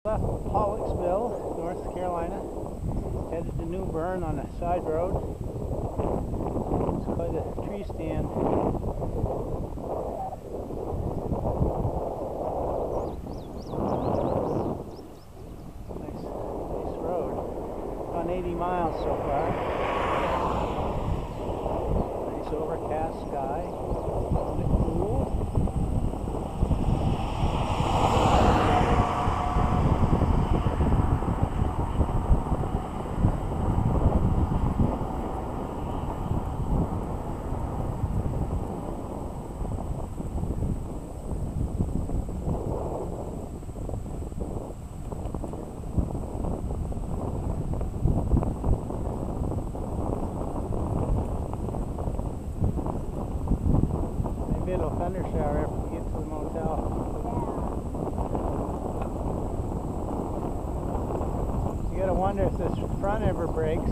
Left Pollocksville, North Carolina, headed to New Bern on a side road. It's quite a tree stand. Nice road. About 80 miles so far. Nice overcast sky. Isn't it cool? Maybe it'll thunder shower after we get to the motel. You gotta wonder if this front ever breaks.